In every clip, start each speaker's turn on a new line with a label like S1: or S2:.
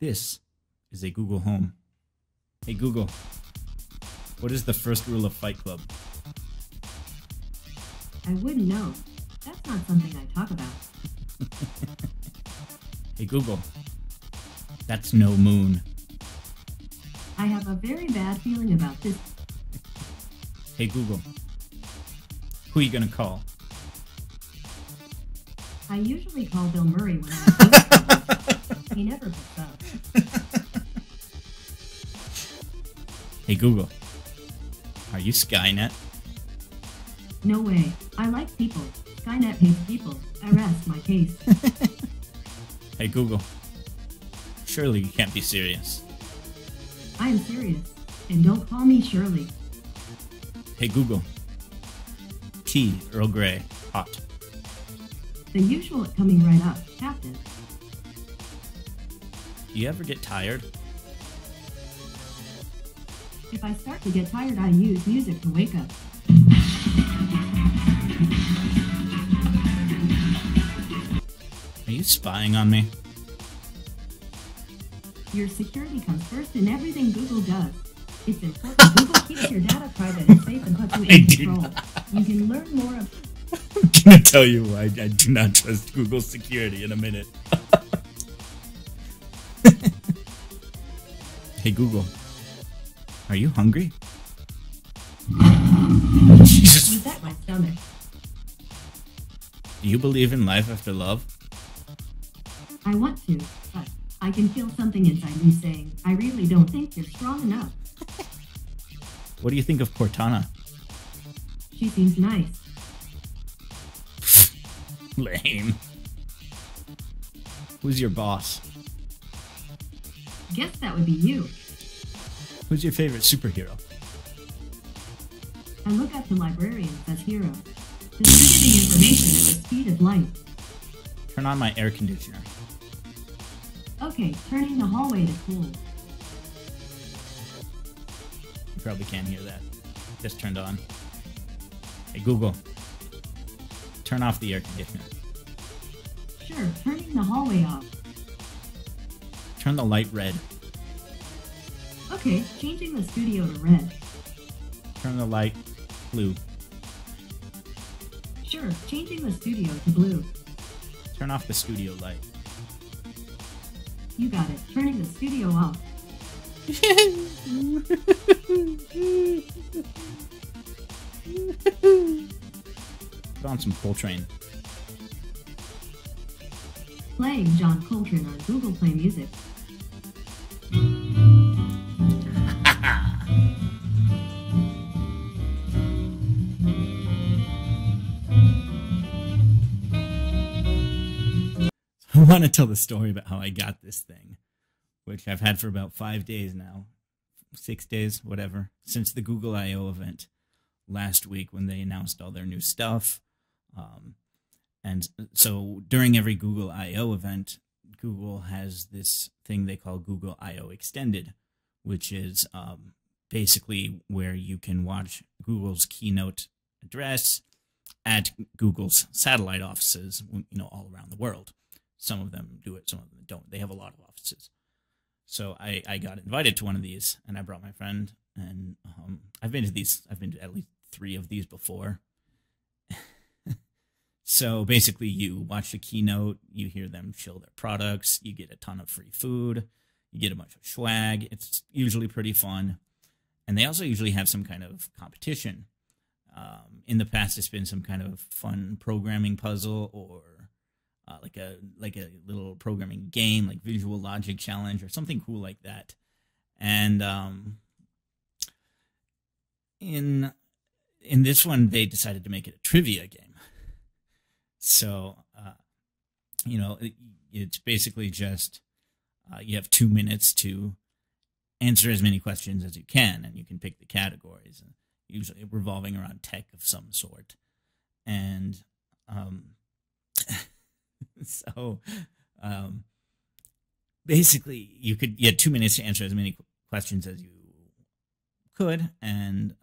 S1: This is a Google Home. Hey Google, what is the first rule of Fight Club?
S2: I wouldn't know. That's not something I talk about.
S1: Hey Google, that's no moon.
S2: I have a very bad feeling about this.
S1: Hey Google, who are you gonna call?
S2: I usually call Bill Murray when I'm He never picks up.
S1: Hey Google, are you Skynet?
S2: No way. I like people. Skynet hates people. I rest my case.
S1: Hey Google, surely you can't be serious.
S2: I am serious. And don't call me Shirley.
S1: Hey Google, tea, Earl Grey, hot.
S2: The usual coming right up, Captain.
S1: Do you ever get tired?
S2: If I start to get tired, I use music to wake up.
S1: Are you spying on me?
S2: Your security comes first in everything Google does. It's important Google keeps your data private and safe and puts you in control. You can learn more of...
S1: I'm gonna tell you why I do not trust Google security in a minute. Hey Google, are you hungry? Jesus.
S2: Was that my stomach?
S1: Do you believe in life after love?
S2: I want to, but I can feel something inside me saying, I really don't think you're strong enough.
S1: What do you think of Cortana?
S2: She seems nice.
S1: Lame. Who's your boss?
S2: Guess that would be you.
S1: Who's your favorite superhero?
S2: I look up to librarians as heroes, distributing information at the speed of light.
S1: Turn on my air conditioner.
S2: Okay, turning the hallway to cool.
S1: You probably can't hear that. Just turned on. Hey Google, turn off the air conditioner.
S2: Sure, turning the hallway off.
S1: Turn the light red.
S2: Okay, changing the studio to red.
S1: Turn the light blue.
S2: Sure, changing the studio to blue.
S1: Turn off the studio light.
S2: You got it, turning the studio off.
S1: Put on some Coltrane.
S2: Playing John Coltrane on Google Play Music.
S1: I want to tell the story about how I got this thing, which I've had for about 5 days now, 6 days, whatever, since the Google I/O event last week when they announced all their new stuff. And so during every Google I/O event, Google has this thing they call Google I/O Extended, which is basically where you can watch Google's keynote address at Google's satellite offices, all around the world. Some of them do it, some of them don't. They have a lot of offices. So I got invited to one of these, and I brought my friend, and I've been to at least 3 of these before. So basically you watch the keynote, you hear them show their products, you get a ton of free food, you get a bunch of swag. It's usually pretty fun. And they also usually have some kind of competition. In the past, it's been some kind of fun programming puzzle or like a little programming game, like Visual Logic Challenge or something cool like that. And in this one, they decided to make it a trivia game. So, it's basically just you have 2 minutes to answer as many questions as you can, and you can pick the categories, usually revolving around tech of some sort. And basically, you had 2 minutes to answer as many questions as you could, and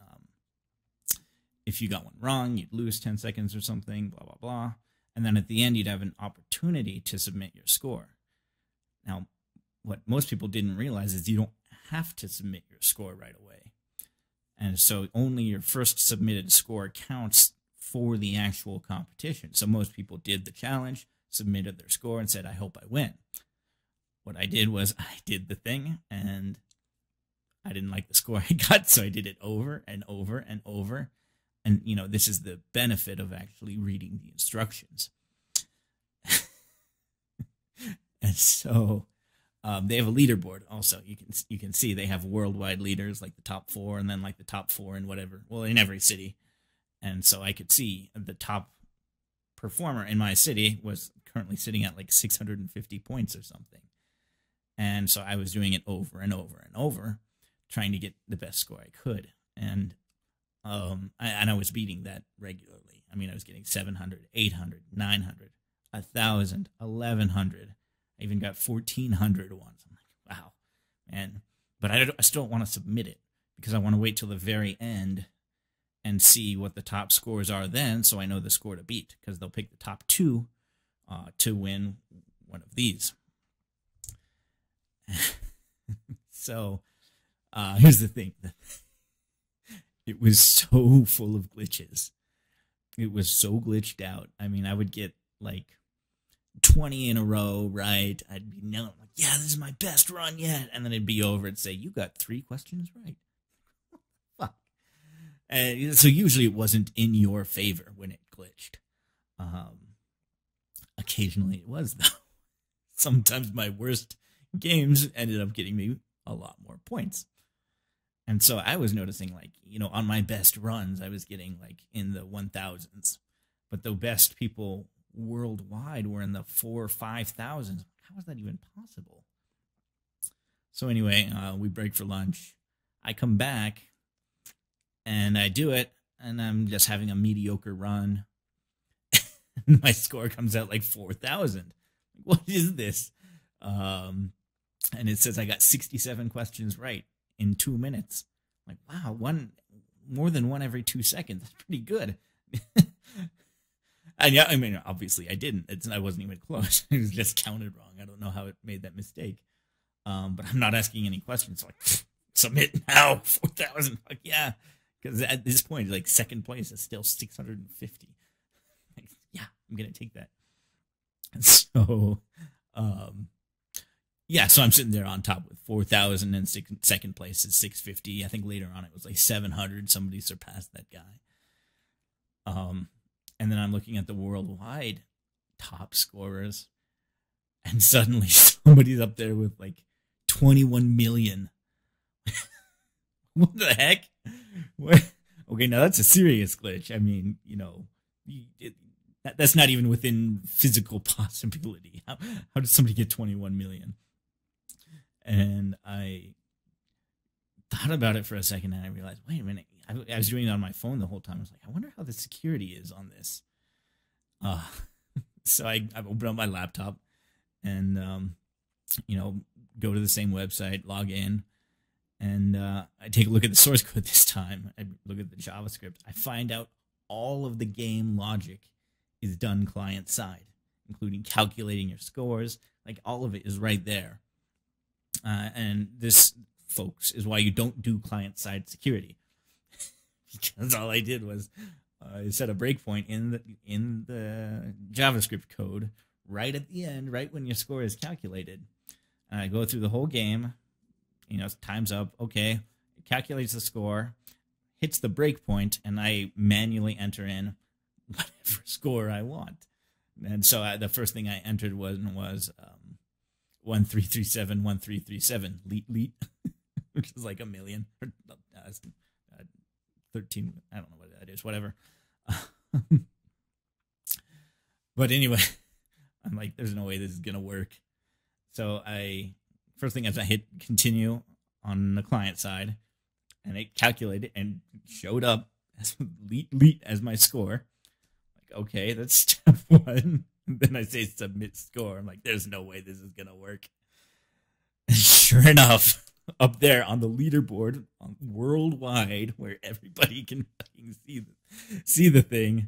S1: if you got one wrong, you'd lose 10 seconds or something, blah, blah, blah. And then at the end, you'd have an opportunity to submit your score. Now, what most people didn't realize is you don't have to submit your score right away. And so only your first submitted score counts for the actual competition. So most people did the challenge, submitted their score, and said, I hope I win. What I did was I did the thing, and I didn't like the score I got, so I did it over and over and over. And, you know, this is the benefit of actually reading the instructions. And so they have a leaderboard also. You can see they have worldwide leaders, like the top 4, and then like the top 4 in whatever, well, in every city. And so I could see the top performer in my city was currently sitting at like 650 points or something. And so I was doing it over and over and over, trying to get the best score I could. And I was beating that regularly. I mean, I was getting 700, 800, 900, 1,000, 1,100. I even got 1,400 once. I'm like, wow, man. But I still don't want to submit it because I want to wait till the very end and see what the top scores are then, so I know the score to beat, because they'll pick the top 2 to win one of these. So here's the thing. It was so full of glitches. It was so glitched out. I mean, I would get like 20 in a row, right? I'd be like, yeah, this is my best run yet. And then it'd be over and say, you got 3 questions right. Fuck. So usually it wasn't in your favor when it glitched. Occasionally it was, though. Sometimes my worst games ended up getting me a lot more points. And so I was noticing, like, you know, on my best runs, I was getting like in the 1,000s, but the best people worldwide were in the 4,000 or 5,000s. How is that even possible? So anyway, we break for lunch. I come back and I do it, and I'm just having a mediocre run. My score comes out like 4,000. What is this? And it says I got 67 questions right in 2 minutes. Like, wow, more than one every 2 seconds. That's pretty good. And yeah, I mean, obviously I didn't. I wasn't even close. It was just counted wrong. I don't know how it made that mistake. But I'm not asking any questions. Like, submit now, 4,000. Like, yeah, because at this point, like, second place is still 650. Like, yeah, I'm gonna take that. And so, yeah, so I'm sitting there on top with 4,000, and second place is 650. I think later on it was like 700. Somebody surpassed that guy. And then I'm looking at the worldwide top scorers, and suddenly somebody's up there with like 21 million. What the heck? What? Okay, now that's a serious glitch. I mean, you know, that's not even within physical possibility. How did somebody get 21 million? And I thought about it for a second, and I realized, wait a minute. I was doing it on my phone the whole time. I was like, I wonder how the security is on this. So I opened up my laptop and, you know, go to the same website, log in, and I take a look at the source code this time. I look at the JavaScript. I find out all of the game logic is done client side, including calculating your scores. Like, all of it is right there. And this, folks, is why you don't do client side security. Because all I did was I set a breakpoint in the JavaScript code right at the end, right when your score is calculated. And I go through the whole game. You know, time's up. Okay, it calculates the score, hits the breakpoint, and I manually enter in whatever score I want. And so the first thing I entered was 1337 1337 leet, which is like a million. 13, I don't know what that is, whatever. But anyway, I'm like, there's no way this is gonna work. So first thing is I hit continue on the client side, and it calculated and showed up as leet as my score. Like, okay, that's step 1. And then I say submit score. I'm like, there's no way this is gonna work. And sure enough, up there on the leaderboard worldwide, where everybody can fucking see the thing,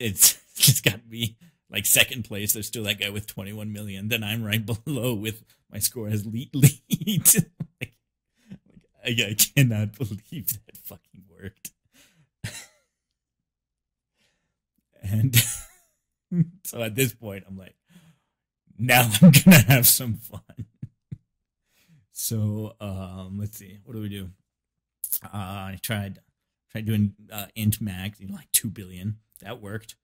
S1: it's just got me like second place, there's still that guy with 21 million. Then I'm right below with my score as lead. like, I cannot believe that fucking worked. And so at this point, I'm like, now I'm gonna have some fun. So let's see, what do we do? I tried doing int max, like 2 billion. That worked,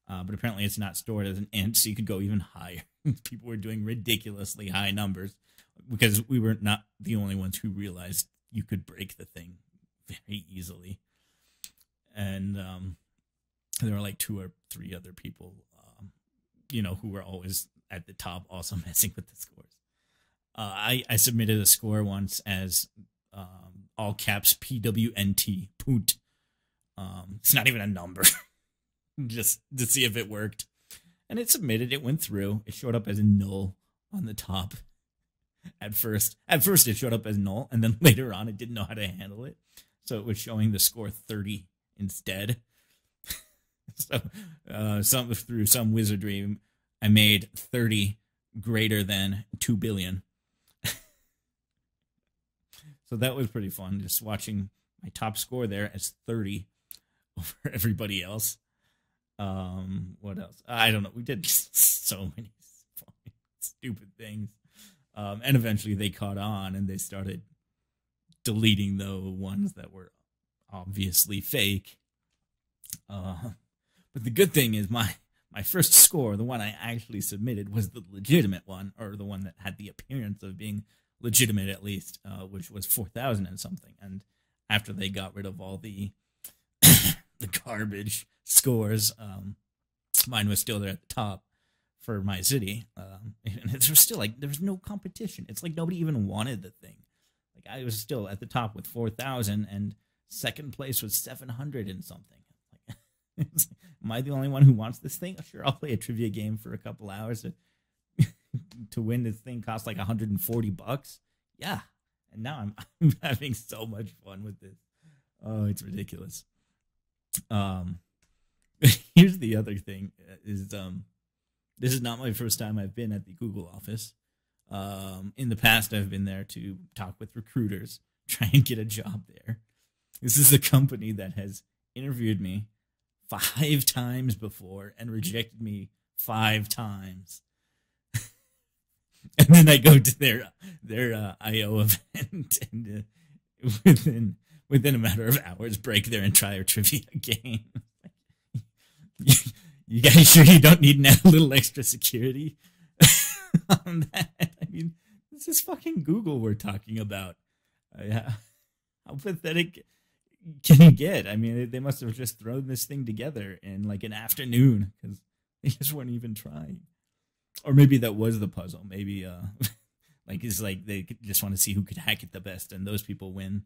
S1: but apparently it's not stored as an int, so you could go even higher. People were doing ridiculously high numbers because we were not the only ones who realized you could break the thing very easily. And there were like 2 or 3 other people, who were always at the top, also messing with the scores. I submitted a score once as all caps PWNT, poont. It's not even a number, just to see if it worked. And it submitted, it went through. It showed up as null on the top. At first it showed up as null, and then later on it didn't know how to handle it. So it was showing the score 30 instead. So through some wizardry, I made 30 greater than 2 billion. So that was pretty fun, just watching my top score there as 30 over everybody else. What else? I don't know. We did so many stupid things. And eventually they caught on and they started deleting the ones that were obviously fake. But the good thing is my first score, the one I actually submitted, was the legitimate one, or the one that had the appearance of being legitimate at least, which was 4,000 and something. And after they got rid of all the the garbage scores, mine was still there at the top for my city. And there was still there was no competition. It's like nobody even wanted the thing. Like I was still at the top with 4,000, and second place was 700 and something. Am I the only one who wants this thing? Sure, I'll play a trivia game for a couple hours to win this thing. Costs like $140. Yeah, and now I'm having so much fun with this. Oh, it's ridiculous. Here's the other thing: is this is not my first time I've been at the Google office. In the past, I've been there to talk with recruiters, try and get a job there. This is a company that has interviewed me 5 times before and rejected me 5 times. And then I go to their IO event and within a matter of hours break their entire trivia game. You guys sure you don't need a little extra security on that? I mean, this is fucking Google we're talking about. How pathetic can you get? I mean, they must have just thrown this thing together in like an afternoon because they just weren't even trying. Or maybe that was the puzzle. Maybe it's like they just want to see who could hack it the best, and those people win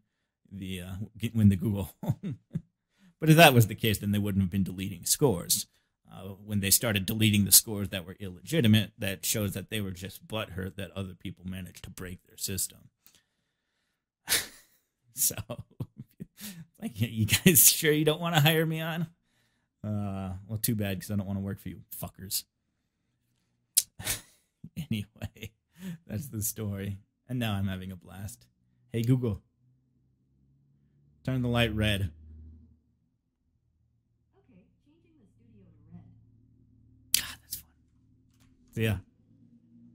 S1: the Google Home. But if that was the case, then they wouldn't have been deleting scores. When they started deleting the scores that were illegitimate, that shows that they were just butthurt that other people managed to break their system. So, like, you guys sure you don't want to hire me on? Well, too bad, because I don't want to work for you fuckers. Anyway, that's the story. And now I'm having a blast. Hey, Google. Turn the light red.
S2: Okay, changing the studio to red.
S1: God, that's fun. See ya.